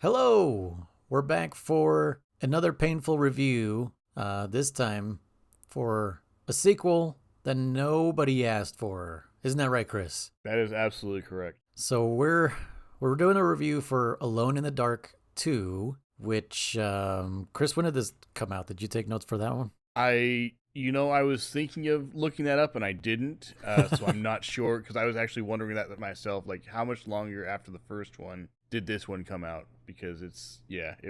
Hello! We're back for another painful review, this time for a sequel that nobody asked for. Isn't that right, Chris? That is absolutely correct. So we're doing a review for Alone in the Dark 2, which, Chris, when did this come out? Did you take notes for that one? I was thinking of looking that up and I didn't, so I'm not sure because I was actually wondering that myself, like how much longer after the first one did this one come out? Because it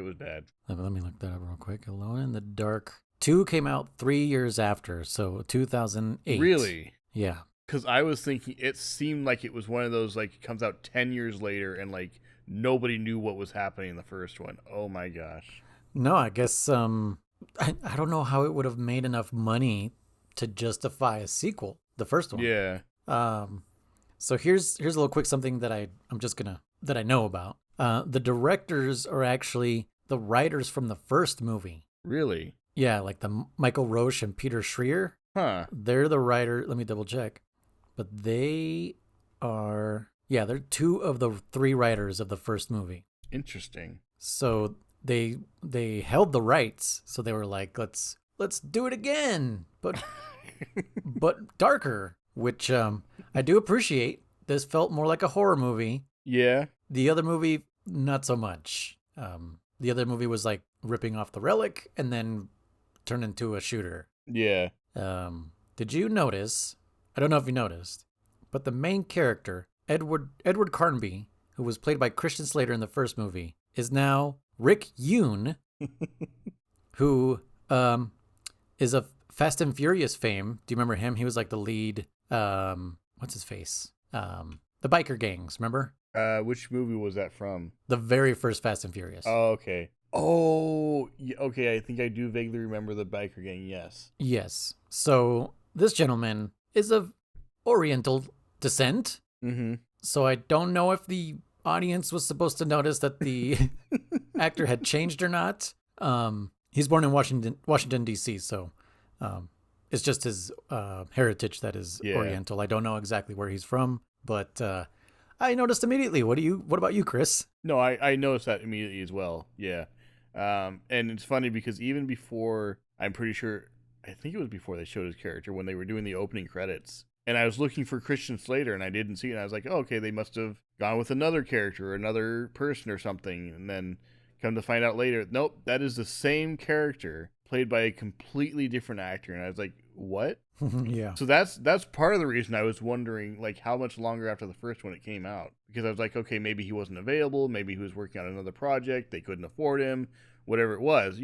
was bad. Let me look that up real quick. Alone in the Dark 2 came out 3 years after, so 2008. Really? Yeah. Because I was thinking it seemed like it was one of those, like, it comes out 10 years later and, like, nobody knew what was happening in the first one. Oh my gosh. No, I guess I don't know how it would have made enough money to justify a sequel. The first one. Yeah. So here's a little quick something that I know about. The directors are actually the writers from the first movie. Really? Yeah, like the Michael Roesch and Peter Scheerer. Huh. They're the writer. Let me double check. But they're two of the three writers of the first movie. Interesting. So they held the rights. So they were like, let's do it again, but but darker, which I do appreciate. This felt more like a horror movie. Yeah. The other movie, not so much. The other movie was like ripping off the relic and then turned into a shooter. Yeah. Did you notice? I don't know if you noticed, but the main character, Edward Carnby, who was played by Christian Slater in the first movie, is now Rick Yune, who is of Fast and Furious fame. Do you remember him? He was like the lead. What's his face? The biker gangs. Remember? Which movie was that from? The very first Fast and Furious. Oh, okay. Oh, okay. I think I do vaguely remember the biker gang. Yes. Yes. So this gentleman is of Oriental descent. Mm-hmm. So I don't know if the audience was supposed to notice that the actor had changed or not. He's born in Washington D.C., so it's just his heritage that is Oriental. I don't know exactly where he's from, but I noticed immediately. What about you, Chris? No, I noticed that immediately as well. Yeah. And it's funny because even before, I'm pretty sure, I think it was before they showed his character when they were doing the opening credits. And I was looking for Christian Slater and I didn't see it. And I was like, oh, okay, they must have gone with another character or another person or something. And then come to find out later, nope, that is the same character played by a completely different actor. And I was like, what? Yeah. So that's part of the reason I was wondering, like, how much longer after the first one it came out. Because I was like, okay, maybe he wasn't available. Maybe he was working on another project. They couldn't afford him. Whatever it was,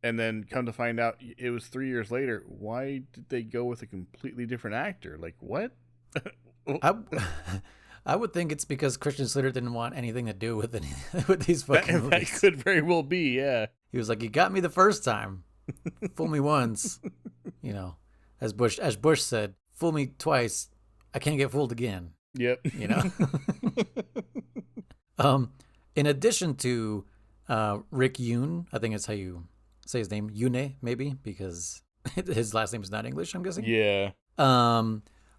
And then come to find out it was 3 years later. Why did they go with a completely different actor? Like, what? I would think it's because Christian Slater didn't want anything to do with these fucking movies. That could very well be, yeah. He was like, you got me the first time. Fool me once. As Bush said, fool me twice, I can't get fooled again. Yep. In addition to Rick Yune, I think that's how you say his name, Yune, maybe, because his last name is not English, I'm guessing. Yeah.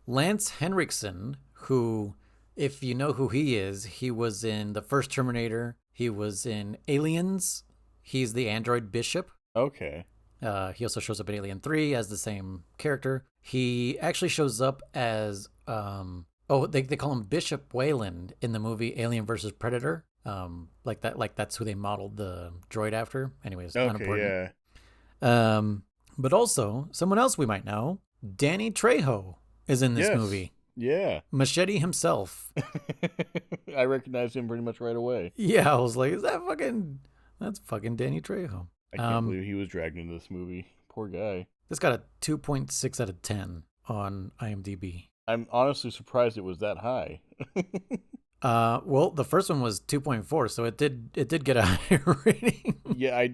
Lance Henriksen, who, if you know who he is, he was in the first Terminator. He was in Aliens. He's the android Bishop. Okay. He also shows up in Alien 3 as the same character. He actually shows up as, they call him Bishop Wayland in the movie Alien vs. Predator. Like that's who they modeled the droid after. Anyways, not important. Yeah. But also, someone else we might know, Danny Trejo is in this movie. Yeah. Machete himself. I recognized him pretty much right away. Yeah, I was like, that's fucking Danny Trejo. I can't believe he was dragged into this movie. Poor guy. This got a 2.6 out of 10 on IMDb. I'm honestly surprised it was that high. Well, the first one was 2.4, so it did get a higher rating. Yeah,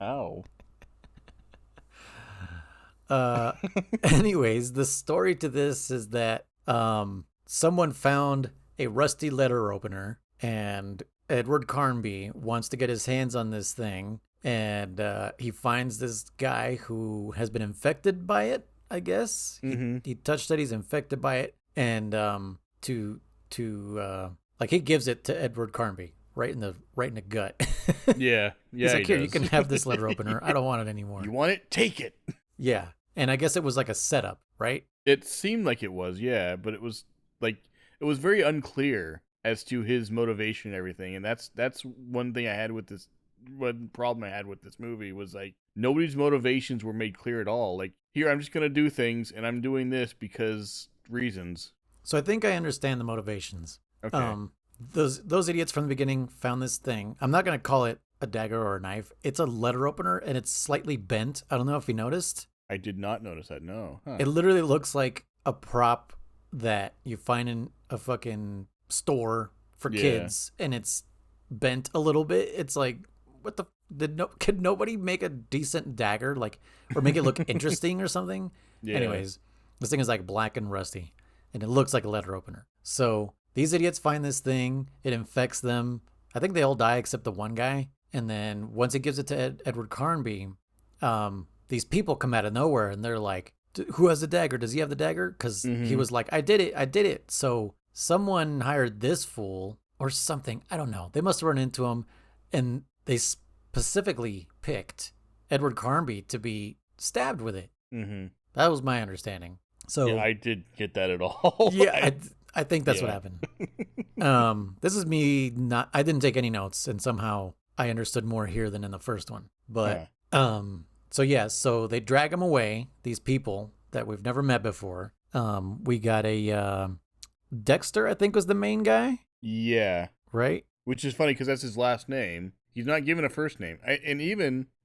Ow. Anyways, the story to this is that someone found a rusty letter opener, and Edward Carnby wants to get his hands on this thing, and he finds this guy who has been infected by it, I guess. Mm-hmm. He touched it, he's infected by it, and he gives it to Edward Carnby. right in the gut. Yeah. He's like, he here, you does. can have this letter opener. I don't want it anymore. You want it? Take it. Yeah. And I guess it was like a setup, right? It seemed like it was, yeah, but it was very unclear as to his motivation and everything. And that's one thing I had with this. One problem I had with this movie was like nobody's motivations were made clear at all. Like, here, I'm just gonna do things, and I'm doing this because reasons. So I think I understand the motivations. Okay. Those idiots from the beginning found this thing. I'm not gonna call it a dagger or a knife. It's a letter opener, and it's slightly bent. I don't know if you noticed. I did not notice that. No. Huh. It literally looks like a prop that you find in a fucking store for kids, and it's bent a little bit. It's like, what the? Could nobody make a decent dagger, like, or make it look interesting or something? Yeah. Anyways, this thing is like black and rusty, and it looks like a letter opener. So these idiots find this thing. It infects them. I think they all die except the one guy. And then once he gives it to Edward Carnby, these people come out of nowhere, and they're like, who has the dagger? Does he have the dagger? Because he was like, I did it. So someone hired this fool or something. I don't know. They must have run into him, and they specifically picked Edward Carnby to be stabbed with it. Mm-hmm. That was my understanding. So yeah, I did get that at all. Yeah, I think that's what happened. This is me I didn't take any notes, and somehow I understood more here than in the first one. But so they drag him away, these people that we've never met before. We got a Dexter, I think, was the main guy. Yeah. Right? Which is funny because that's his last name. He's not given a first name.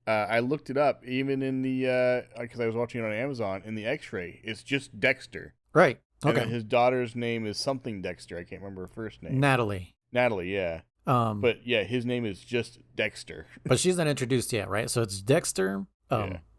I looked it up, even in the, because I was watching it on Amazon, in the X-ray, it's just Dexter. Right. Okay. And his daughter's name is something Dexter. I can't remember her first name. Natalie, yeah. But yeah, his name is just Dexter. But she's not introduced yet, right? So it's Dexter.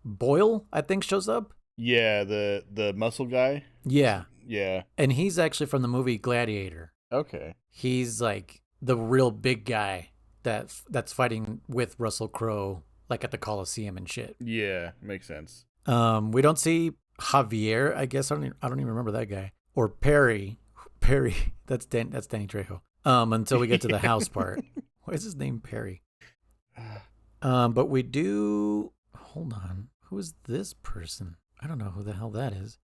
Boyle, I think, shows up. Yeah, the muscle guy. Yeah. Yeah. And he's actually from the movie Gladiator. Okay. He's like the real big guy that's fighting with Russell Crowe, like at the Coliseum and shit. Yeah, makes sense. We don't see Javier, I guess. I don't even remember that guy. Or Perry. That's Danny Trejo. Until we get to the house part. Why is his name Perry? But we do. Hold on. Who is this person? I don't know who the hell that is.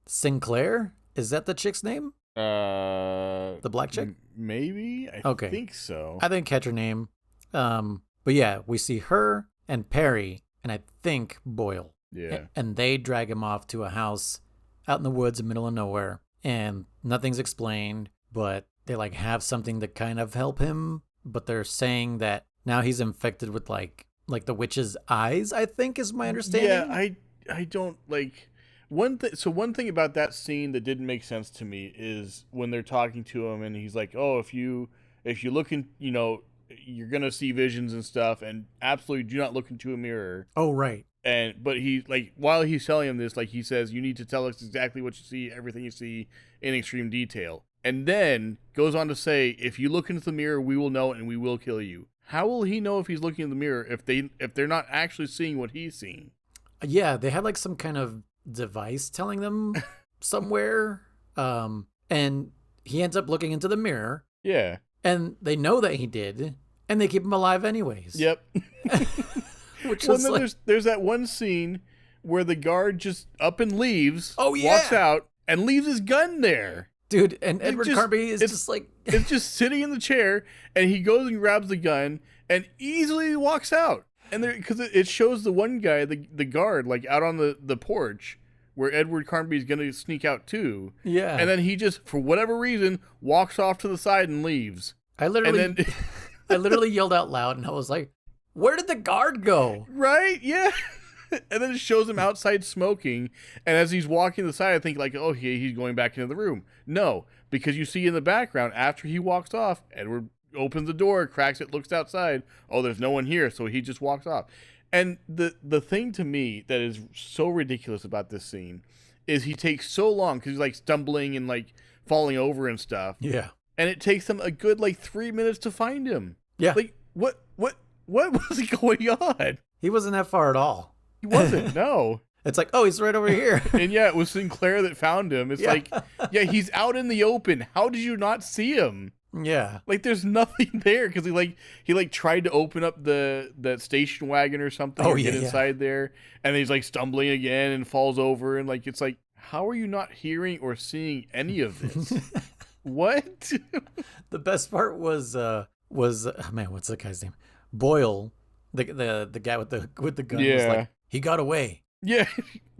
Sinclair? Is that the chick's name? The black chick? Maybe. I think so. I didn't catch her name. But yeah, we see her and Perry, and I think Boyle. Yeah. And they drag him off to a house out in the woods in the middle of nowhere, and nothing's explained, but they like have something to kind of help him, but they're saying that now he's infected with like the witch's eyes, I think is my understanding. Yeah, I don't like one thing about that scene that didn't make sense to me is when they're talking to him and he's like, "Oh, if you look in, you're going to see visions and stuff, and absolutely do not look into a mirror." Oh, right. But he, like, while he's telling him this, like, he says, "You need to tell us exactly what you see, everything you see in extreme detail." And then goes on to say, "If you look into the mirror, we will know and we will kill you." How will he know if he's looking in the mirror if they're not actually seeing what he's seeing? Yeah, they had like some kind of device telling them somewhere. And he ends up looking into the mirror. Yeah. And they know that he did, and they keep him alive anyways. Yep. Which well, is then like... there's that one scene where the guard just up and leaves, yeah, walks out, and leaves his gun there. Dude, and Edward Carnby is just like... It's just sitting in the chair, and he goes and grabs the gun, and easily walks out. And because it shows the one guy, the guard, like out on the porch, where Edward Carnby is going to sneak out too. Yeah. And then he just, for whatever reason, walks off to the side and leaves. I literally yelled out loud, and I was like, where did the guard go? Right? Yeah. And then it shows him outside smoking. And as he's walking to the side, I think like, oh, he's going back into the room. No, because you see in the background, after he walks off, Edward opens the door, cracks it, looks outside. Oh, there's no one here. So he just walks off. And the thing to me that is so ridiculous about this scene is he takes so long because he's like stumbling and like falling over and stuff. Yeah. And it takes them a good like 3 minutes to find him. Yeah. Like what was going on? He wasn't that far at all. He wasn't, no. It's like, oh, he's right over here. And yeah, it was Sinclair that found him. It's like, yeah, he's out in the open. How did you not see him? Yeah. Like, there's nothing there because he tried to open up that station wagon or something, Oh, or yeah, get inside there, and he's like stumbling again and falls over, and like it's like, how are you not hearing or seeing any of this? What? The best part was oh, man, what's the guy's name? Boyle, the guy with the gun was like, Yeah. he got away. Yeah,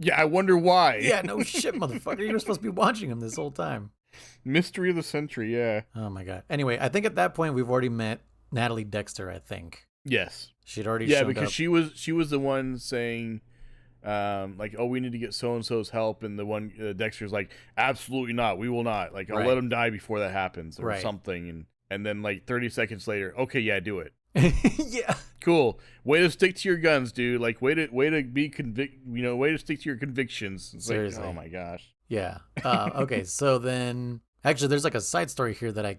yeah. I wonder why. Yeah, no shit, motherfucker. You were supposed to be watching him this whole time. Mystery of the century. Yeah. Oh my god. Anyway, I think at that point we've already met Natalie Dexter. I think Yes. she'd already Yeah, showed because up. she was the one saying, like, oh, we need to get so and so's help, and the one Dexter's like, absolutely not, we will not. Like, I'll Right. let him die before that happens, or Right. something, and then like 30 seconds later, okay, yeah, do it. Yeah. Cool. Way to stick to your guns, dude. Like, way to be way to stick to your convictions. It's Seriously. like, oh my gosh. Yeah. Okay. So then, actually, there's like a side story here that I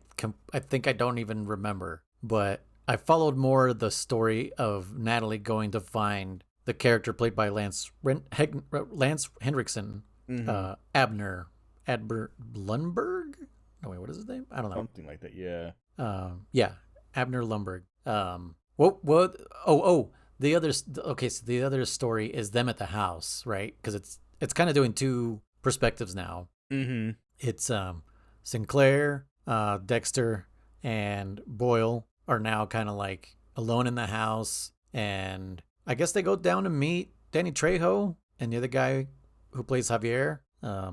think I don't even remember, but I followed more the story of Natalie going to find the character played by Lance Henriksen, Abner Lundberg. No, wait, what is his name? I don't know. Something like that. Yeah. Yeah, Abner Lundberg. What? Oh, the other. Okay, so the other story is them at the house, right? Because it's kind of doing two perspectives now. Mm-hmm. It's Sinclair, Dexter, and Boyle are now kind of like alone in the house, and I guess they go down to meet Danny Trejo and the other guy who plays Javier. I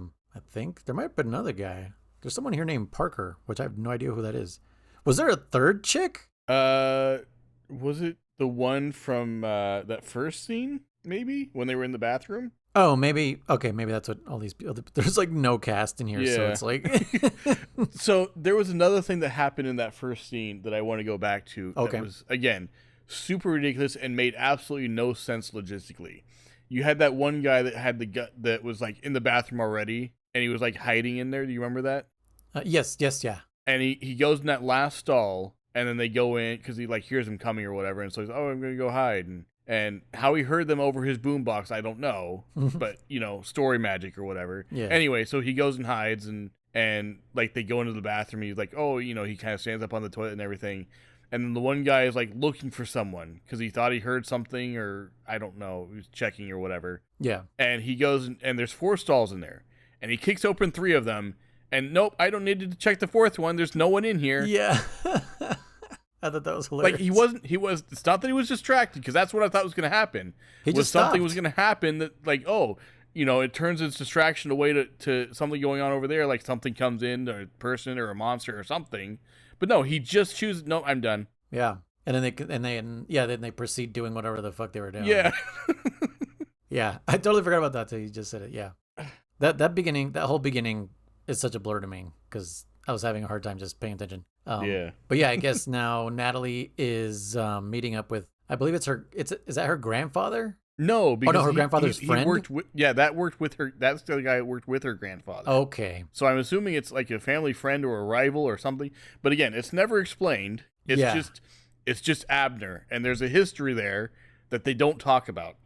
think there might have been another guy. There's someone here named Parker, which I have no idea who that is. Was there a third chick? Was it the one from that first scene? Maybe when they were in the bathroom. Oh, maybe. Okay, maybe that's what all these people. There's like no cast in here, so Yeah. it's like. So there was another thing that happened in that first scene that I want to go back to. Okay. That was, again, super ridiculous and made absolutely no sense logistically. You had that one guy that had the gut that was like in the bathroom already, and he was like hiding in there. Do you remember that? Yes, yeah. And he goes in that last stall, and then they go in because he like hears them coming or whatever, and so he's, oh, I'm gonna go hide, and how he heard them over his boombox, I don't know, but story magic or whatever. Yeah. Anyway, so he goes and hides, and like they go into the bathroom. He's like, oh, he kind of stands up on the toilet and everything, and then the one guy is like looking for someone because he thought he heard something, or I don't know, he was checking or whatever. Yeah. And he goes and there's 4 stalls in there, and he kicks open 3 of them. And nope, I don't need to check the 4th one. There's no one in here. Yeah. I thought that was hilarious. Like it's not that he was distracted, because that's what I thought was going to happen. He just something stopped. was going to happen that like, oh, it turns its distraction away to something going on over there. Like something comes in, or a person or a monster or something. But no, he just chooses, no, I'm done. Yeah. And then they proceed doing whatever the fuck they were doing. Yeah. Yeah. I totally forgot about that till you just said it. Yeah. That whole beginning is such a blur to me because I was having a hard time just paying attention. Yeah. But yeah, I guess now Natalie is meeting up with, I believe is that her grandfather? No, because her grandfather's friend? worked with her. That's the guy that worked with her grandfather. Okay. So I'm assuming it's like a family friend or a rival or something. But again, it's never explained. It's just Abner, and there's a history there that they don't talk about.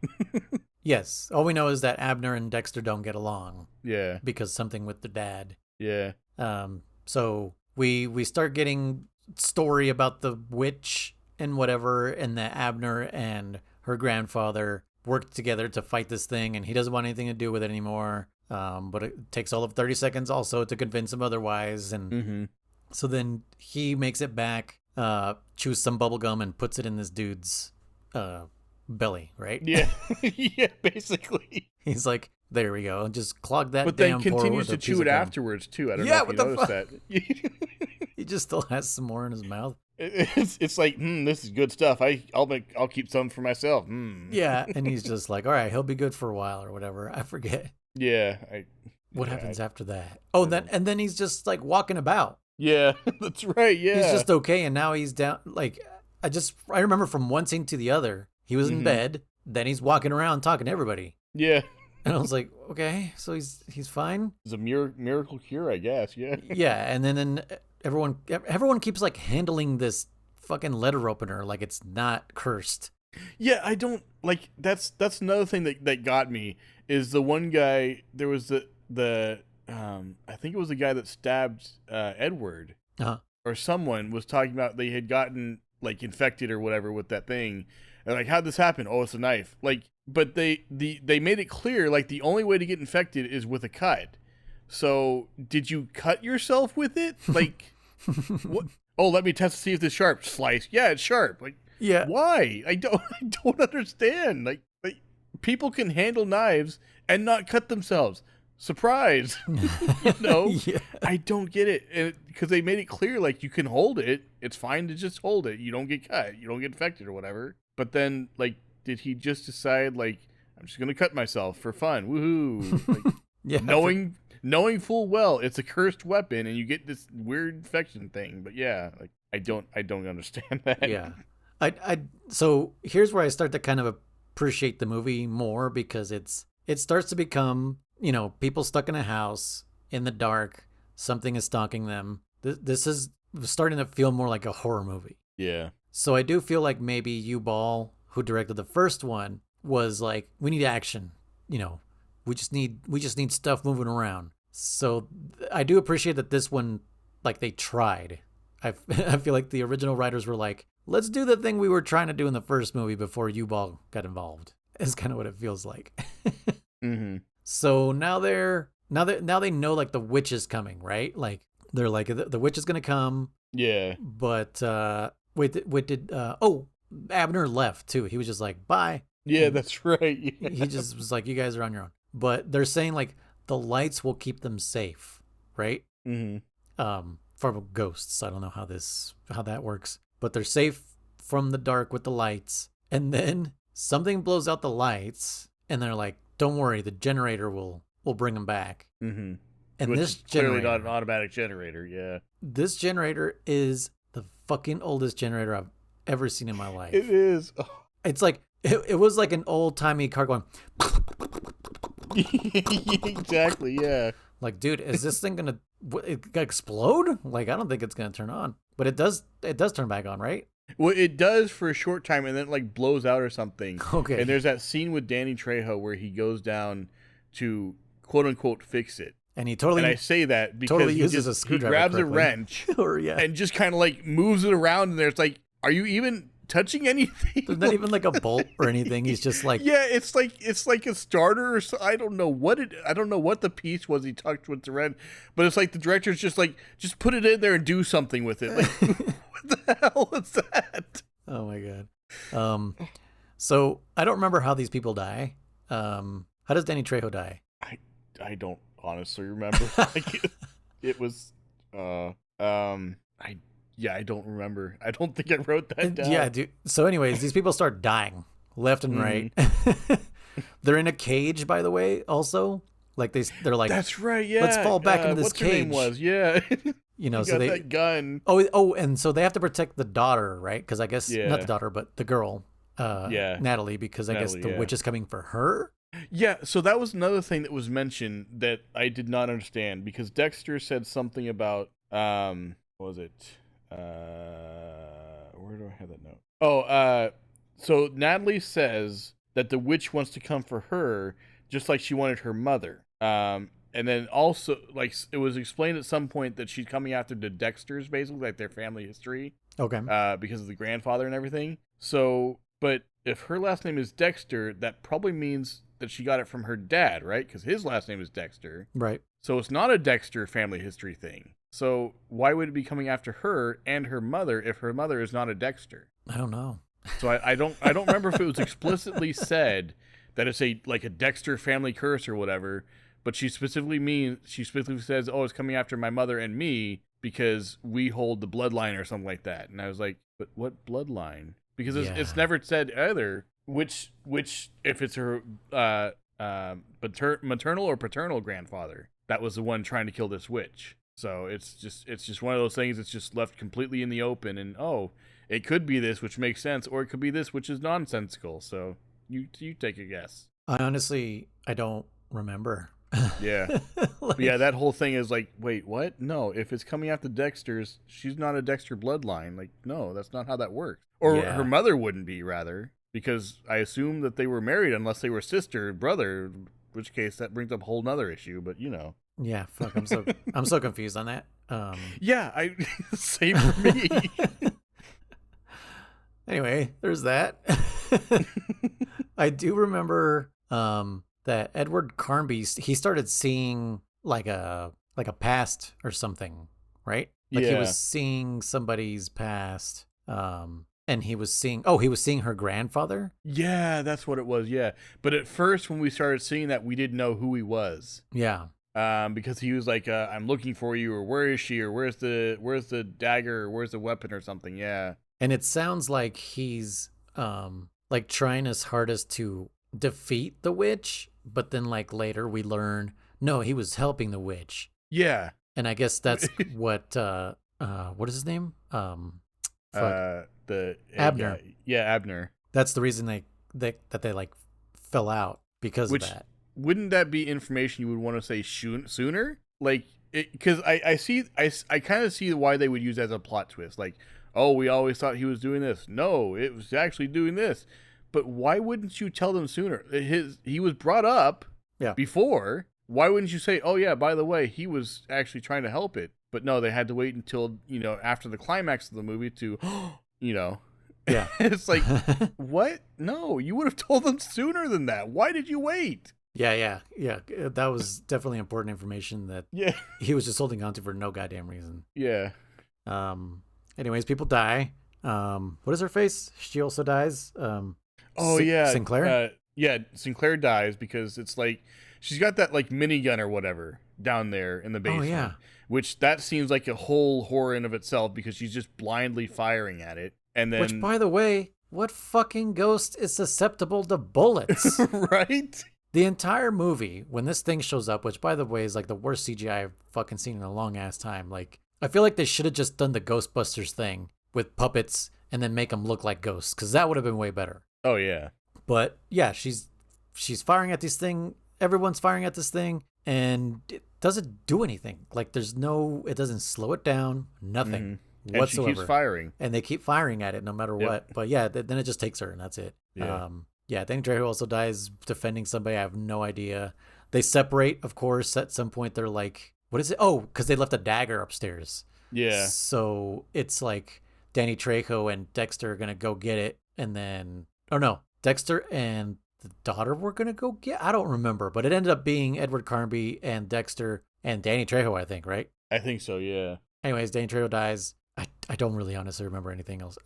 Yes. All we know is that Abner and Dexter don't get along. Yeah. Because something with their dad. Yeah. So we start getting story about the witch and whatever, and that Abner and her grandfather worked together to fight this thing, and he doesn't want anything to do with it anymore. But it takes all of 30 seconds also to convince him otherwise. And so then he makes it back, chews some bubble gum and puts it in this dude's belly, right? Yeah. Yeah, basically. He's like, there we go. Just clog that but damn then pore continues with to a piece chew of it gum. afterwards, too. I don't Yeah, know if you noticed that. He just still has some more in his mouth. It's like, this is good stuff. I'll keep some for myself. Yeah, and he's just like, all right, he'll be good for a while or whatever. I forget. Yeah. What happens after that? Oh, then he's just like walking about. Yeah, that's right. Yeah. He's just okay, and now he's down. Like, I remember from one scene to the other, he was in bed, then he's walking around talking to everybody. Yeah. And I was like, okay, so he's fine. It's a miracle cure, I guess. Yeah. Yeah, and then everyone keeps like handling this fucking letter opener like it's not cursed. Yeah, I don't like. That's another thing that got me is the one guy. There was the I think it was the guy that stabbed Edward. Uh-huh. or someone was talking about they had gotten like infected or whatever with that thing. And like, how'd this happen? Oh, it's a knife. Like, but they made it clear like the only way to get infected is with a cut. So did you cut yourself with it? Like, what? Oh, let me test to see if it's sharp. Slice. Yeah, it's sharp. Like, Yeah. why? I don't understand. Like people can handle knives and not cut themselves. Surprise. Yeah. I don't get it. Because they made it clear, like, you can hold it. It's fine to just hold it. You don't get cut. You don't get infected or whatever. But then, like, did he just decide, like, I'm just going to cut myself for fun? Woohoo. Like, Yeah. knowing full well it's a cursed weapon and you get this weird infection thing. But yeah, like, I don't understand that. Yeah. So here's where I start to kind of appreciate the movie more, because it starts to become, people stuck in a house in the dark, something is stalking them. This is starting to feel more like a horror movie. Yeah. So I do feel like maybe Uwe Boll, who directed the first one, was like, we need action. We just need stuff moving around. So I do appreciate that this one, like, they tried. I feel like the original writers were like, let's do the thing we were trying to do in the first movie before Uwe Boll got involved. Is kind of what it feels like. Mm-hmm. So now they know, like, the witch is coming, right? Like, they're like, the witch is gonna come. Yeah. But Abner left too. He was just like, bye. Yeah, that's right. Yeah. He just was like, you guys are on your own. But they're saying, like, the lights will keep them safe, right? Mm-hmm. From ghosts. I don't know how that works, but they're safe from the dark with the lights. And then something blows out the lights, and they're like, don't worry, the generator will bring them back. Mm-hmm. And Which this is clearly generator, not an automatic generator. Yeah. this generator is the fucking oldest generator I've ever seen in my life. It is. Oh. It's like, it was like an old timey car going. Exactly. Yeah. Like, dude, is this thing gonna explode? Like, I don't think it's gonna turn on, but it does turn back on, right? Well, it does for a short time, and then it, like, blows out or something. Okay. And there's that scene with Danny Trejo where he goes down to quote unquote fix it. And he totally, And I say that because totally he uses just, a screwdriver. he grabs correctly. a wrench or yeah, and just kind of like moves it around, and there's like, are you even touching anything? there's not even like a bolt or anything. He's just like, Yeah, it's like a starter or so. I don't know what the piece was he tucked with the wrench, but it's like the director's just like, just put it in there and do something with it. Like, what the hell is that? oh my god. So I don't remember how these people die. How does Danny Trejo die? I don't honestly remember. Like, it was I don't remember. I don't think I wrote that down. Yeah, dude. So anyways, these people start dying left and right. They're in a cage, by the way, also. Like, they're like, that's right, yeah. let's fall back into this what's cage. Her name was, yeah. So got they that gun. Oh, and so they have to protect the daughter, right? Because I guess Yeah. not the daughter, but the girl, Natalie, because I guess Natalie, the witch is coming for her. Yeah, so that was another thing that was mentioned that I did not understand, because Dexter said something about what was it? Where do I have that note? Oh, so Natalie says that the witch wants to come for her, just like she wanted her mother. And then also, like, it was explained at some point that she's coming after the Dexters, basically, like their family history. Okay. Because of the grandfather and everything. So, but if her last name is Dexter, that probably means that she got it from her dad, right? Because his last name is Dexter. Right. So it's not a Dexter family history thing. So why would it be coming after her and her mother if her mother is not a Dexter? I don't know. So I don't remember if it was explicitly said that it's a Dexter family curse or whatever, but she specifically says, oh, it's coming after my mother and me because we hold the bloodline or something like that. And I was like, but what bloodline? Because it's never said either which if it's her maternal or paternal grandfather that was the one trying to kill this witch. So it's just one of those things that's just left completely in the open, and it could be this, which makes sense, or it could be this, which is nonsensical. So you take a guess. I honestly, I don't remember. Yeah. But yeah, that whole thing is like, wait, what? No, if it's coming after Dexter's, she's not a Dexter bloodline. Like, no, that's not how that works. Or her mother wouldn't be, rather, because I assume that they were married unless they were sister or brother, in which case that brings up a whole nother issue, but Yeah, fuck. I'm so confused on that. Yeah, same for me. Anyway, there's that. I do remember that Edward Carnby, he started seeing like a past or something, right? Like he Yeah. was seeing somebody's past. And he was seeing her grandfather. Yeah, that's what it was. Yeah, but at first when we started seeing that, we didn't know who he was. Yeah. Because he was like, "I'm looking for you," or "Where is she?" or "Where's the dagger?" or "Where's the weapon?" or something. Yeah. And it sounds like he's like trying his hardest to defeat the witch, but then like later we learn no, he was helping the witch. Yeah. And I guess that's what is his name? The Abner. Yeah, Abner. That's the reason they like fell out because of that. Wouldn't that be information you would want to say sooner? Like, because I kind of see why they would use it as a plot twist. Like, oh, we always thought he was doing this. No, it was actually doing this. But why wouldn't you tell them sooner? He was brought up before. Why wouldn't you say, oh, yeah, by the way, he was actually trying to help it? But no, they had to wait until, after the climax of the movie to, Yeah. It's like, what? No, you would have told them sooner than that. Why did you wait? Yeah. That was definitely important information that he was just holding on to for no goddamn reason. Yeah. Anyways, people die. What is her face? She also dies. Sinclair? Sinclair dies because it's like she's got that like minigun or whatever down there in the basement. Oh, yeah. Which that seems like a whole horror in of itself because she's just blindly firing at it. And then, which, by the way, what fucking ghost is susceptible to bullets? Right? The entire movie, when this thing shows up, which by the way is like the worst CGI I've fucking seen in a long ass time. Like, I feel like they should have just done the Ghostbusters thing with puppets and then make them look like ghosts, because that would have been way better. Oh yeah. But yeah, she's firing at this thing. Everyone's firing at this thing, and it doesn't do anything. Like, it doesn't slow it down. Nothing. Mm-hmm. Whatsoever. And she keeps firing. And they keep firing at it no matter what. But yeah, then it just takes her, and that's it. Yeah. Danny Trejo also dies defending somebody. I have no idea. They separate, of course. At some point, they're like, what is it? Oh, because they left a dagger upstairs. Yeah. So it's like Danny Trejo and Dexter are going to go get it. And then, oh no, Dexter and the daughter were going to go get, I don't remember. But it ended up being Edward Carnby and Dexter and Danny Trejo, I think, right? I think so, yeah. Anyways, Danny Trejo dies. I don't really honestly remember anything else.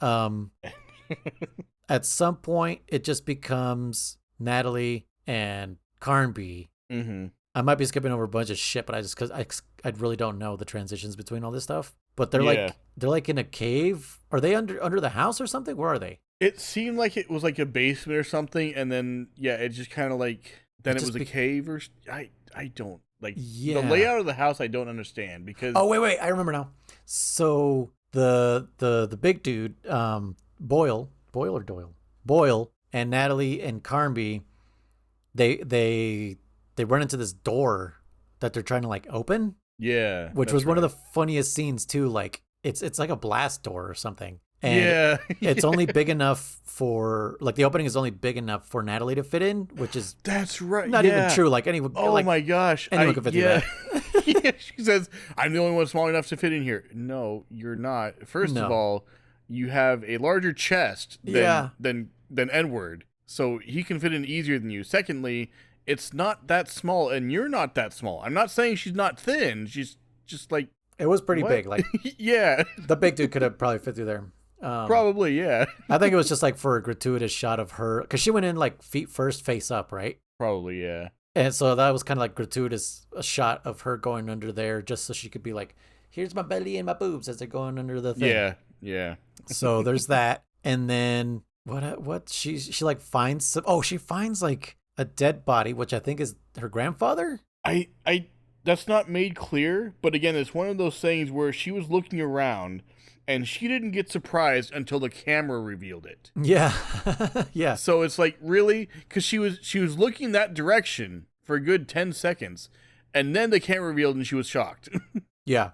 At some point, it just becomes Natalie and Carnby. Mm-hmm. I might be skipping over a bunch of shit, but I really don't know the transitions between all this stuff. But they're like in a cave. Are they under the house or something? Where are they? It seemed like it was like a basement or something, and then it just kind of like then it was a cave or I don't like the layout of the house. I don't understand because wait, I remember now. So the big dude, Boyle and Natalie and Carnby, they run into this door that they're trying to like open. Yeah, which was one of the funniest scenes too. Like it's like a blast door or something. And it's only big enough for like the opening is only big enough for Natalie to fit in, which is that's right. Not even true. Like anyone. Oh like, my gosh! Anyone could fit through that. Yeah, she says, "I'm the only one small enough to fit in here." No, you're not. First of all, you have a larger chest than Edward, so he can fit in easier than you. Secondly, it's not that small, and you're not that small. I'm not saying she's not thin. She's just like it was pretty big. Like yeah, the big dude could have probably fit through there. Probably, yeah. I think it was just like for a gratuitous shot of her, because she went in like feet first, face up, right? Probably, yeah. And so that was kind of like gratuitous, a shot of her going under there just so she could be like, here's my belly and my boobs as they're going under the thing. Yeah. So there's that. And then what she like finds she finds like a dead body, which I think is her grandfather. I that's not made clear, but again, it's one of those things where she was looking around and she didn't get surprised until the camera revealed it. Yeah. Yeah. So it's like, really? Because she was looking that direction for a good 10 seconds, and then the camera revealed and she was shocked. Yeah.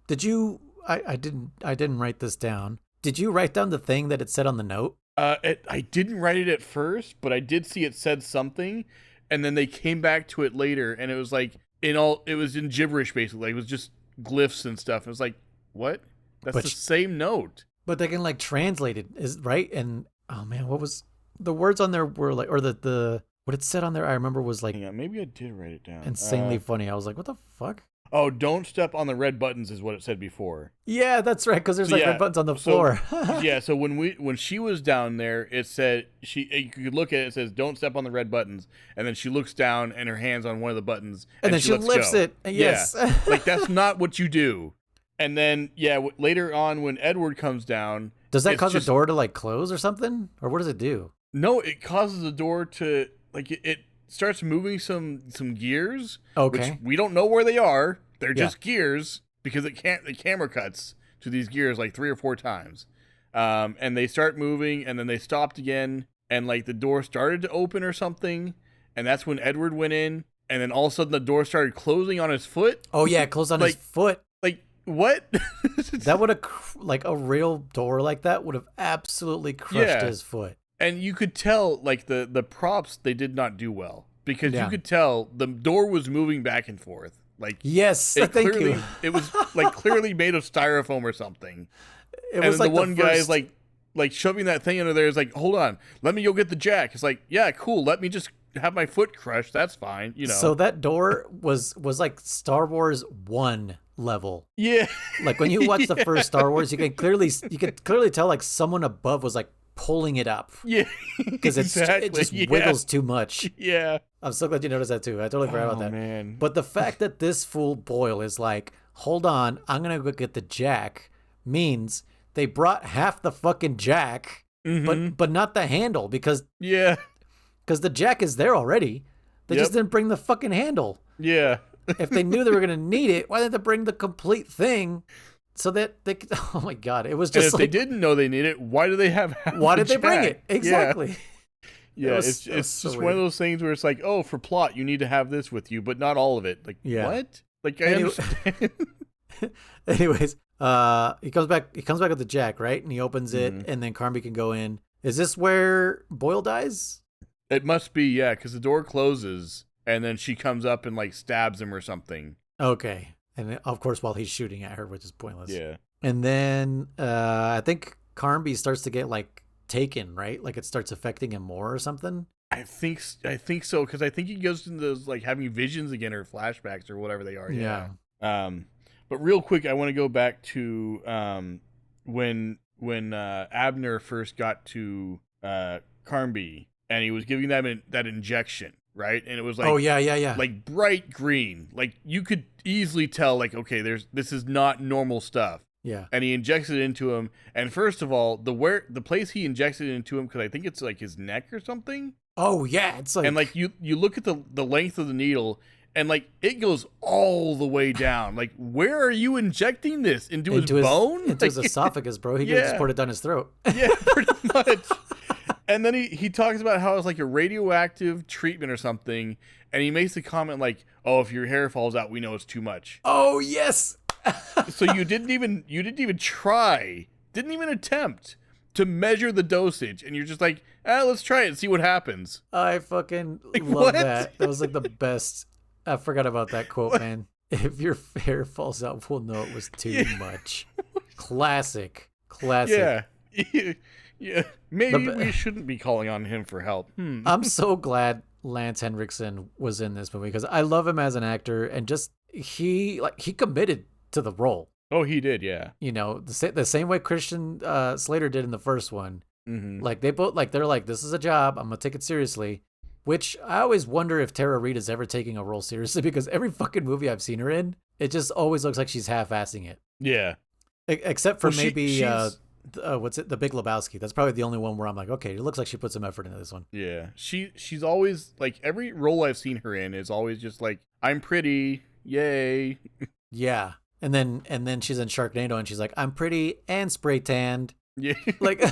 Did you, I didn't write this down. Did you write down the thing that it said on the note? I didn't write it at first, but I did see it said something, and then they came back to it later, and it was like, it was in gibberish basically. Like, it was just glyphs and stuff. It was like, what? That's the same note. But they can like translate it, is right? And oh man, what was the words on there were like, or the what it said on there? I remember was like, yeah, maybe I did write it down. Insanely funny. I was like, what the fuck? Oh, don't step on the red buttons is what it said before. Yeah, that's right. Because there's like red buttons on the floor. Yeah, so when she was down there, it said you could look at it. It says don't step on the red buttons, and then she looks down and her hands on one of the buttons, and then she lifts it. Yes, yeah. Like that's not what you do. And then later on when Edward comes down, does that cause the door to like close or something, or what does it do? No, it causes the door to like it starts moving some gears. Okay. Which we don't know where they are. They're just gears because the camera cuts to these gears like 3 or 4 times. And they start moving and then they stopped again and like the door started to open or something. And that's when Edward went in and then all of a sudden the door started closing on his foot. Oh yeah, it closed on his foot. Like what? That would have like a real door like that would have absolutely crushed his foot. And you could tell, like, the props, they did not do well. Because you could tell the door was moving back and forth. Like, yes, thank you. It was, like, clearly made of styrofoam or something. It was like the one guy is, like shoving that thing under there is like, hold on, let me go get the jack. It's like, yeah, cool, let me just have my foot crushed. That's fine, you know. So that door was like Star Wars 1 level. Yeah. Like, when you watch the first Star Wars, you could clearly tell, like, someone above was, like, pulling it up. Yeah. Because it just wiggles too much. Yeah. I'm so glad you noticed that too. I totally forgot about that. Man. But the fact that this fool Boyle is like, hold on, I'm going to go get the jack, means they brought half the fucking jack, but not the handle because the jack is there already. They just didn't bring the fucking handle. Yeah. If they knew they were going to need it, why didn't they bring the complete thing? So that they could, oh my God, it was just and if they didn't know they need it, why do they have half why did the they bring it? Exactly. Yeah, it's just one of those things where it's like, oh, for plot, you need to have this with you, but not all of it. Like, what? Like, I understand. Anyways, he comes back with the jack, right? And he opens it, and then Carnby can go in. Is this where Boyle dies? It must be, yeah, because the door closes, and then she comes up and, like, stabs him or something. Okay. And, of course, while he's shooting at her, which is pointless. Yeah. And then I think Carnby starts to get, like, taken, right? Like, it starts affecting him more or something? I think so, because I think he goes into those, like, having visions again or flashbacks or whatever they are. Yeah. But real quick, I want to go back to when Abner first got to Carnby, and he was giving them that injection, right? And it was like, oh yeah, like bright green, like you could easily tell, like, okay, this is not normal stuff. Yeah. And he injects it into him, and first of all, the place he injects it into him, because I think it's like his neck or something. Oh yeah, it's like, and like you look at the length of the needle. And, like, it goes all the way down. Like, where are you injecting this? Into his bone? Into his esophagus, bro. He could just pour it down his throat. Yeah, pretty much. And then he talks about how it's like a radioactive treatment or something. And he makes the comment like, oh, if your hair falls out, we know it's too much. Oh, yes. So you didn't even try, didn't even attempt to measure the dosage. And you're just like, let's try it and see what happens. I fucking love that. That was like the best. I forgot about that quote, man. If your hair falls out, we'll know it was too much. Classic. Yeah. Yeah. Maybe we shouldn't be calling on him for help. I'm so glad Lance Henriksen was in this movie because I love him as an actor, and just he committed to the role. Oh, he did, yeah. You know, the same way Christian Slater did in the first one. Mm-hmm. Like they both, like they're like, this is a job. I'm gonna take it seriously. Which I always wonder if Tara Reid is ever taking a role seriously, because every fucking movie I've seen her in, it just always looks like she's half-assing it. Yeah. Except for maybe, what's it? The Big Lebowski. That's probably the only one where I'm like, okay, it looks like she put some effort into this one. Yeah. She's always, like, every role I've seen her in is always just like, I'm pretty, yay. Yeah. And then she's in Sharknado and she's like, I'm pretty and spray tanned. Yeah. Like...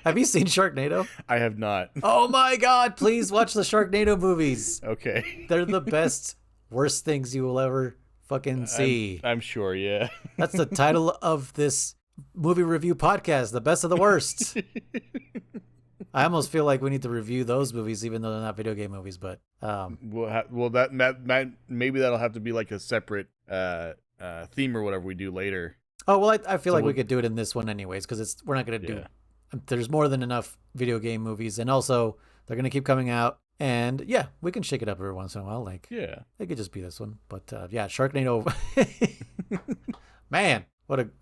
Have you seen Sharknado? I have not. Oh my God, please watch the Sharknado movies. Okay. They're the best, worst things you will ever fucking see. I'm sure, yeah. That's the title of this movie review podcast, The Best of the Worst. I almost feel like we need to review those movies, even though they're not video game movies. But that maybe that'll have to be like a separate theme or whatever we do later. Oh well, I feel like we could do it in this one anyways, because we're not gonna do. There's more than enough video game movies, and also they're gonna keep coming out. And yeah, we can shake it up every once in a while. Like, it could just be this one. But yeah, Sharknado. Man,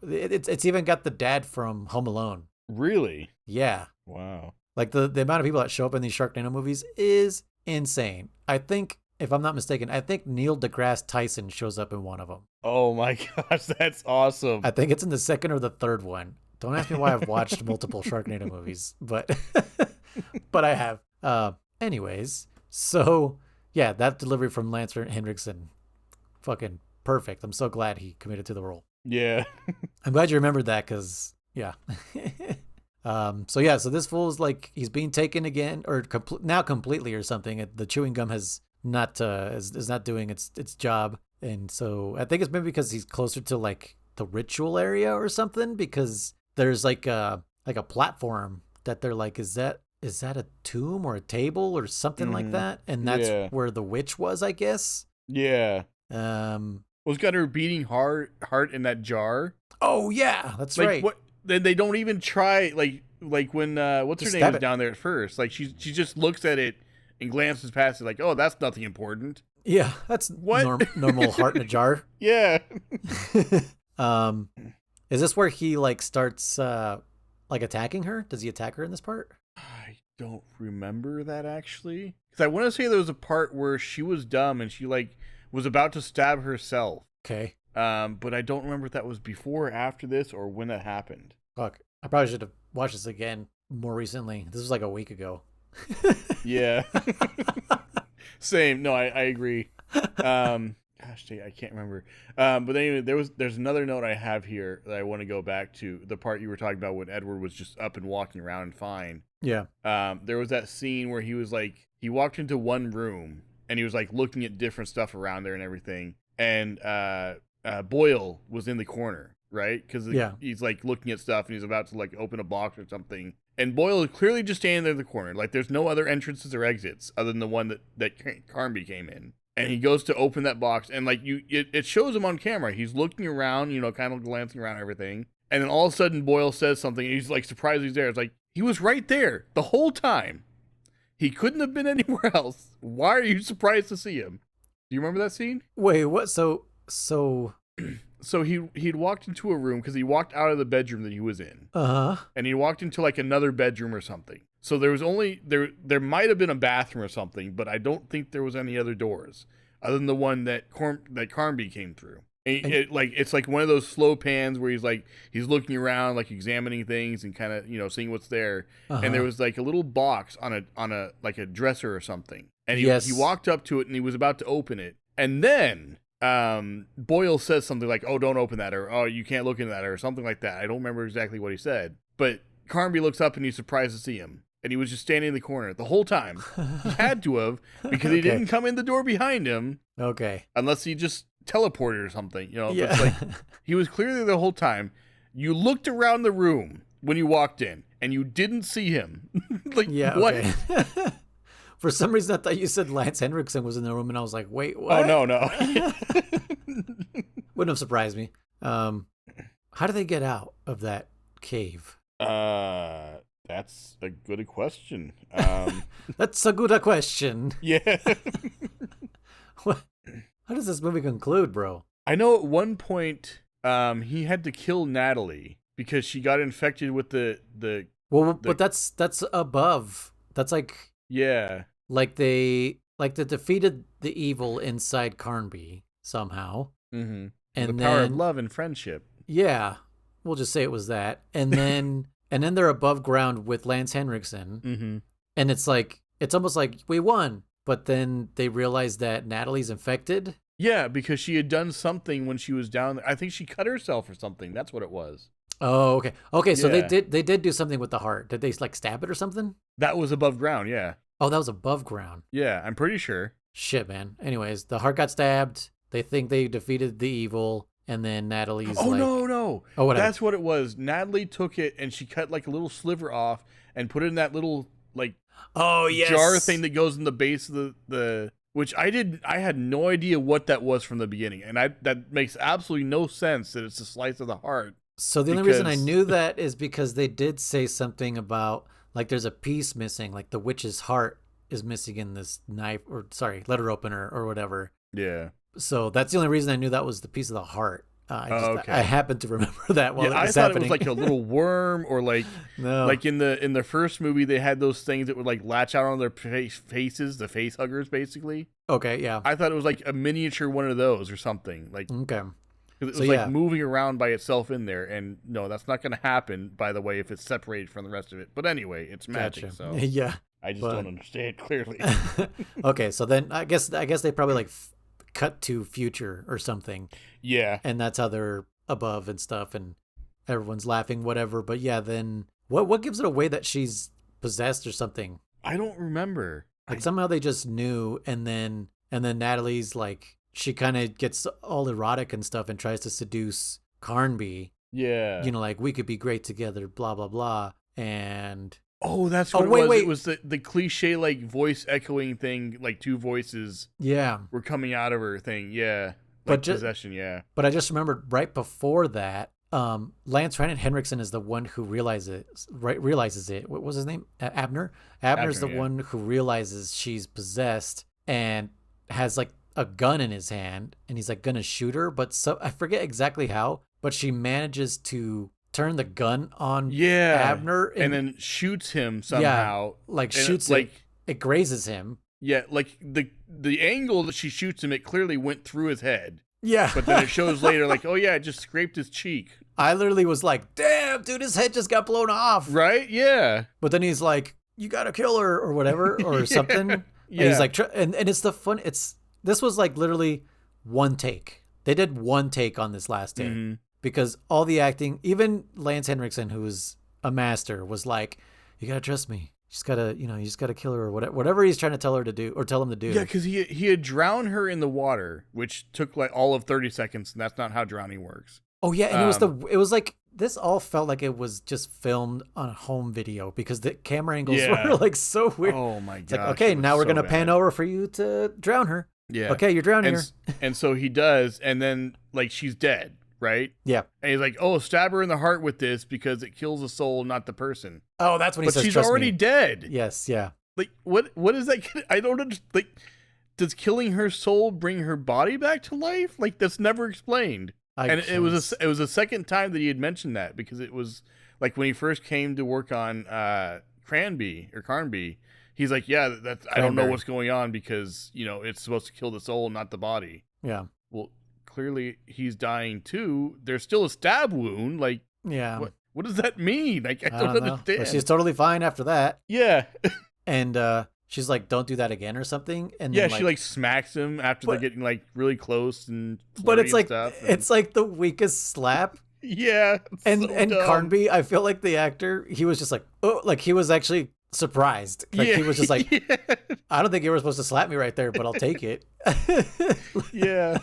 it's even got the dad from Home Alone. Really? Yeah. Wow. Like the amount of people that show up in these Sharknado movies is insane. I think, if I'm not mistaken, Neil deGrasse Tyson shows up in one of them. Oh my gosh, that's awesome. I think it's in the second or the third one. Don't ask me why I've watched multiple Sharknado movies, but I have. Anyways, so yeah, that delivery from Lance Henriksen, fucking perfect. I'm so glad he committed to the role. Yeah. I'm glad you remembered that, because yeah. So this fool's like, he's being taken again, or now completely or something. The chewing gum has not is not doing its job, and so I think it's maybe because he's closer to like the ritual area or something, because there's like a platform that they're like, is that a tomb or a table or something like that? And that's where the witch was, I guess. Yeah. Was got her beating heart in that jar. Oh yeah, that's like, right. What? They don't even try when what's her name was down there at first. Like she just looks at it and glances past it like, oh, that's nothing important. Yeah, that's normal heart in a jar. Yeah. Is this where he like starts like attacking her? Does he attack her in this part? I don't remember that actually, because I want to say there was a part where she was dumb and she like was about to stab herself. Okay. But I don't remember if that was before or after this or when that happened. Fuck, I probably should have watched this again more recently. This was like a week ago. Yeah. Same. No, I agree. Gosh, I can't remember. But anyway, there's another note I have here that I want to go back to, the part you were talking about when Edward was just up and walking around fine. Yeah. There was that scene where he was like, he walked into one room and he was like looking at different stuff around there and everything. And Boyle was in the corner, right? Because he's like looking at stuff and he's about to like open a box or something. And Boyle is clearly just standing there in the corner. Like there's no other entrances or exits other than the one that Carnby came in. And he goes to open that box, and like it shows him on camera. He's looking around, kind of glancing around everything. And then all of a sudden Boyle says something, and he's like surprised he's there. It's like, he was right there the whole time. He couldn't have been anywhere else. Why are you surprised to see him? Do you remember that scene? Wait, what? So he'd walked into a room because he walked out of the bedroom that he was in. And he walked into like another bedroom or something. So there was only there might have been a bathroom or something, but I don't think there was any other doors other than the one that Carnby came through. And it's like one of those slow pans where he's looking around, like examining things and kind of seeing what's there. And there was like a little box on a like a dresser or something. And he walked up to it and he was about to open it. And then Boyle says something like, "Oh, don't open that," or "Oh, you can't look into that," or something like that. I don't remember exactly what he said, but Carnby looks up and he's surprised to see him. And he was just standing in the corner the whole time. He had to have, because he didn't come in the door behind him. Okay. Unless he just teleported or something, Yeah. But it's like, he was clearly there the whole time. You looked around the room when you walked in, and you didn't see him. Like, yeah, what? Okay. For some reason, I thought you said Lance Henriksen was in the room, and I was like, wait, what? Oh, no. Wouldn't have surprised me. How do they get out of that cave? That's a good question. That's a good question. Yeah. What? How does this movie conclude, bro? I know at one point he had to kill Natalie because she got infected with the but that's above. That's like, yeah. Like they defeated the evil inside Carnby somehow. Mm-hmm. And the power of love and friendship. Yeah. We'll just say it was that. And then and then they're above ground with Lance Henriksen. Mm-hmm. And it's almost like we won. But then they realize that Natalie's infected. Yeah, because she had done something when she was down there. I think she cut herself or something. That's what it was. Oh, okay. Okay, so Yeah. they did do something with the heart. Did they like stab it or something? That was above ground, yeah. Oh, that was above ground. Yeah, I'm pretty sure. Shit, man. Anyways, the heart got stabbed. They think they defeated the evil, and then Natalie's No. Oh, whatever. That's what it was. Natalie took it and she cut like a little sliver off and put it in that little like Oh yes, jar thing that goes in the base of the which I had no idea what that was from the beginning, and that makes absolutely no sense that it's a slice of the heart. So the only reason I knew that is because they did say something about like there's a piece missing, like the witch's heart is missing in this knife or letter opener or whatever. Yeah. So that's the only reason I knew that was the piece of the heart. Okay. I happened to remember that while it was I thought happening. it was like a little worm, or like No. like in the first movie they had those things that would like latch out on their faces, the face huggers, basically. Okay, yeah. I thought it was like a miniature one of those or something. Like, Okay. because it was like moving around by itself in there, and no, that's not going to happen. By the way, if it's separated from the rest of it. But anyway, it's magic, Gotcha. so Yeah. I just don't understand clearly. Okay, so then I guess they probably like cut to future or something. Yeah. And that's how they're above and stuff, and everyone's laughing, whatever. But yeah, then what gives it away that she's possessed or something? I don't remember. Like somehow they just knew, and then Natalie's like she kind of gets all erotic and stuff and tries to seduce Carnby. Yeah. You know, like we could be great together, blah blah blah. And that's what it was. Wait. It was the cliche like voice echoing thing, like two voices. Yeah. Were coming out of her thing. Yeah. Like but possession. Yeah. But I just remembered right before that, Lance Henriksen is the one who realizes it. What was his name? Abner. Abner's the one who realizes she's possessed and has like a gun in his hand, and he's like gonna shoot her. But I forget exactly how, but she manages to turn the gun on Abner and then shoots him somehow. Yeah, like shoots him. Like it grazes him. Yeah, like the angle that she shoots him, it clearly went through his head. Yeah. But then it shows later, like, oh yeah, it just scraped his cheek. I literally was like, damn, dude, his head just got blown off. Right? Yeah. But then he's like, you gotta kill her or whatever or something. And he's like, and it's the fun. This was like literally one take. They did one take on this last day because all the acting, even Lance Henriksen, who was a master, was like, you gotta trust me. You just gotta kill her or whatever he's trying to tell her to do or tell him to do. Yeah, because he had drowned her in the water, which took like all of 30 seconds, and that's not how drowning works. Oh yeah, and it was like this all felt like it was just filmed on home video because the camera angles were like so weird. Oh my god! Like, okay, now we're gonna pan over for you to drown her. Yeah. Okay, you're drowning her. And so he does, and then like she's dead, right? Yeah. And he's like, oh, stab her in the heart with this because it kills the soul, not the person. Oh, that's when he says, but she's already dead. Yes, yeah. Like, what is that? I don't understand. Like, does killing her soul bring her body back to life? Like, that's never explained. It was a second time that he had mentioned that, because it was like when he first came to work on Carnby. He's like, yeah, that's I don't know what's going on because, you know, it's supposed to kill the soul, not the body. Yeah. Well, clearly he's dying too. There's still a stab wound. Like, yeah. What does that mean? Like, I don't understand. But she's totally fine after that. Yeah. And she's like, don't do that again or something. And yeah, then, she like smacks him after they're getting like really close and but it's like stuff, it's like the weakest slap. Yeah. And Carnby, I feel like the actor, he was just like, oh, like he was actually surprised. Like he was just like, I don't think you were supposed to slap me right there, but I'll take it. Yeah.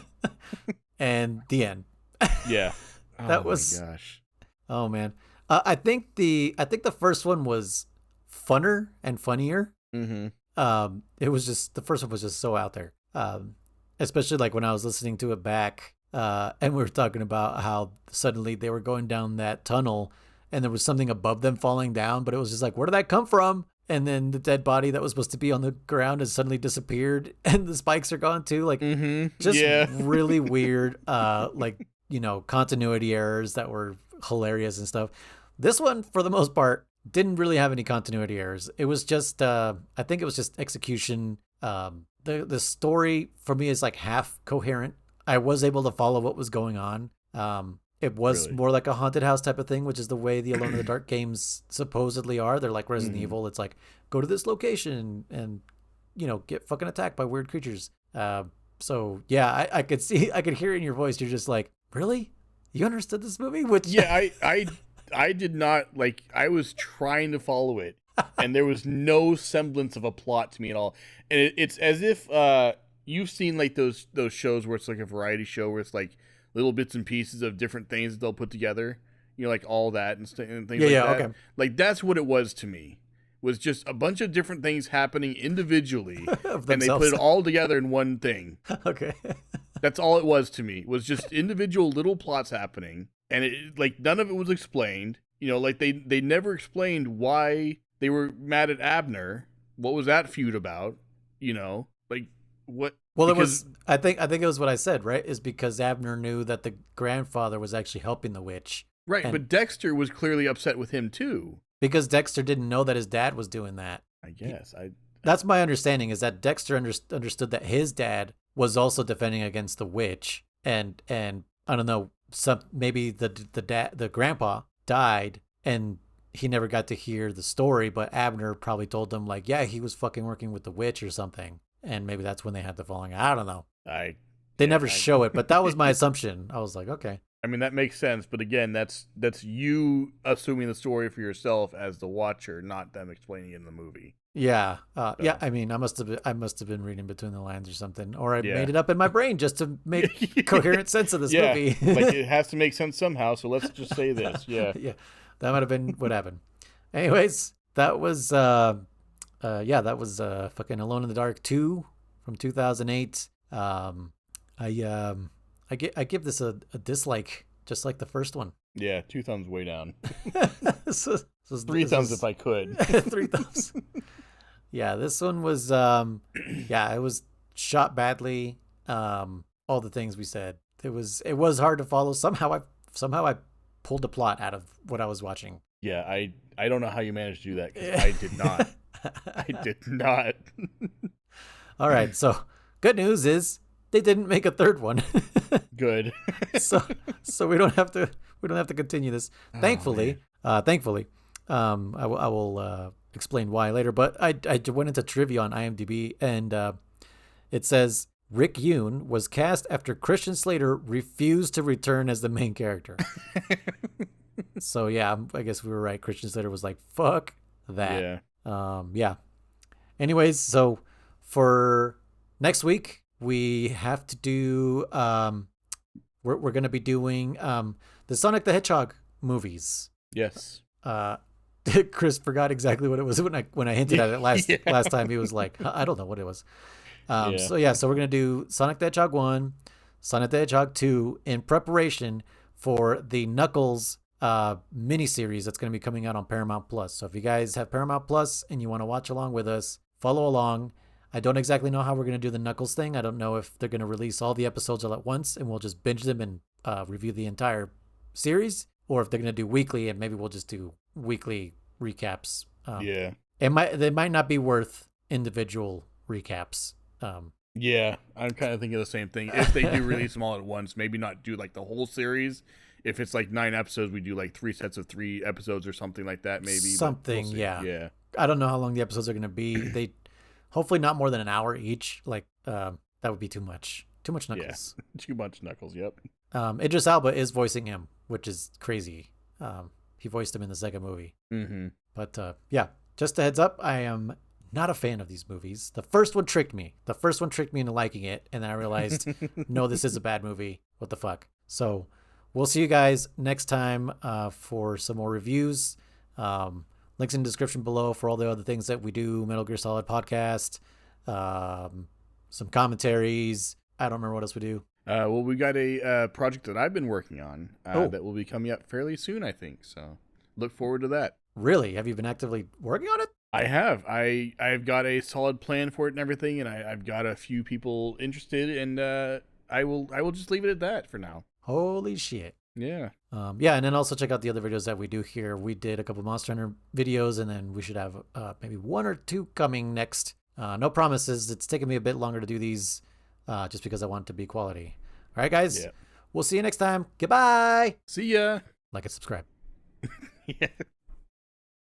And the end. Yeah. That was. My gosh. Oh man. I think the first one was funner and funnier. Mm-hmm. It was just, the first one was just so out there. Especially like when I was listening to it back, and we were talking about how suddenly they were going down that tunnel and there was something above them falling down, but it was just like, where did that come from? And then the dead body that was supposed to be on the ground has suddenly disappeared and the spikes are gone too. Like just really weird, like, you know, continuity errors that were hilarious and stuff. This one, for the most part, didn't really have any continuity errors. It was just, I think it was just execution. The story for me is like half coherent. I was able to follow what was going on. It was more like a haunted house type of thing, which is the way the Alone in the Dark games supposedly are. They're like Resident Evil. It's like, go to this location and, you know, get fucking attacked by weird creatures. So yeah, I could hear it in your voice. You're just like, really? You understood this movie? Which I did not, like, I was trying to follow it and there was no semblance of a plot to me at all. And it's as if you've seen like those shows where it's like a variety show where it's like little bits and pieces of different things that they'll put together, you know, like all that and things like that. Okay. Like that's what it was to me. was just a bunch of different things happening individually, Of and they put themselves. it all together in one thing. Okay. That's all it was to me. Was just individual little plots happening, and it, like, none of it was explained. You know, like they never explained why they were mad at Abner. What was that feud about? You know, like what? Well, because, I think it was what I said, right? Is because Abner knew that the grandfather was actually helping the witch. right, And but Dexter was clearly upset with him too. because Dexter didn't know that his dad was doing that. I guess That's my understanding, is that Dexter understood that his dad was also defending against the witch, and I don't know, maybe the grandpa died and he never got to hear the story, but Abner probably told them, like, yeah, he was fucking working with the witch or something, and maybe that's when they had the falling out. I don't know. They never show it, but that was my assumption. I was like, okay. I mean, that makes sense, but again, that's you assuming the story for yourself as the watcher, not them explaining it in the movie. Yeah, yeah. I mean, I must have been reading between the lines or something, or I Yeah. made it up in my brain just to make coherent sense of this Yeah, movie. like it has to make sense somehow. So let's just say this. Yeah, Yeah, that might have been what happened. Anyways, that was fucking Alone in the Dark 2 from 2008. I give this a dislike, just like the first one. yeah. 2 thumbs way down. So 3 thumbs if I could. 3 thumbs. Yeah, this one was it was shot badly. All the things we said. It was hard to follow. Somehow I pulled the plot out of what I was watching. Yeah, I don't know how you managed to do that, because I did not. I did not. All right, so good news is they didn't make a third one. Good. so we don't have to continue this. Thankfully, I will explain why later. But I went into trivia on IMDb, and it says Rick Yune was cast after Christian Slater refused to return as the main character. So yeah, I guess we were right. Christian Slater was like, "Fuck that." Yeah. Anyways, so for next week we have to do. We're gonna be doing the Sonic the Hedgehog movies. Yes. Chris forgot exactly what it was when I hinted at it last time. He was like, I don't know what it was. So we're gonna do Sonic the Hedgehog 1, Sonic the Hedgehog 2 in preparation for the Knuckles miniseries that's gonna be coming out on Paramount Plus. So if you guys have Paramount Plus and you want to watch along with us, follow along. I don't exactly know how we're gonna do the Knuckles thing. I don't know if they're gonna release all the episodes all at once and we'll just binge them and review the entire series, or if they're gonna do weekly and maybe we'll just do weekly recaps. They might not be worth individual recaps. Yeah, I'm kind of thinking the same thing. If they do release them all at once, maybe not do like the whole series. If it's like 9 episodes, we do like 3 sets of 3 episodes or something like that. Maybe something. We'll yeah. I don't know how long the episodes are gonna be. They hopefully not more than an hour each. Like that would be too much. Too much Knuckles. Yeah, too much Knuckles. Yep. Idris Elba is voicing him, which is crazy. He voiced him in the second movie. Mm-hmm. But yeah, just a heads up, I am not a fan of these movies. The first one tricked me. Into liking it, and then I realized, no, this is a bad movie. What the fuck? So we'll see you guys next time for some more reviews. Links in the description below for all the other things that we do. Metal Gear Solid podcast, some commentaries. I don't remember what else we do. Well, we got a project that I've been working on that will be coming up fairly soon, I think. So look forward to that. Really? Have you been actively working on it? I have. I've got a solid plan for it and everything, and I've got a few people interested, and I will just leave it at that for now. Holy shit. Yeah. And then also check out the other videos that we do here. We did a couple Monster Hunter videos, and then we should have maybe 1 or 2 coming next. No promises. It's taken me a bit longer to do these just because I want it to be quality. All right, guys. Yeah. We'll see you next time. Goodbye. See ya. Like and subscribe. Yeah.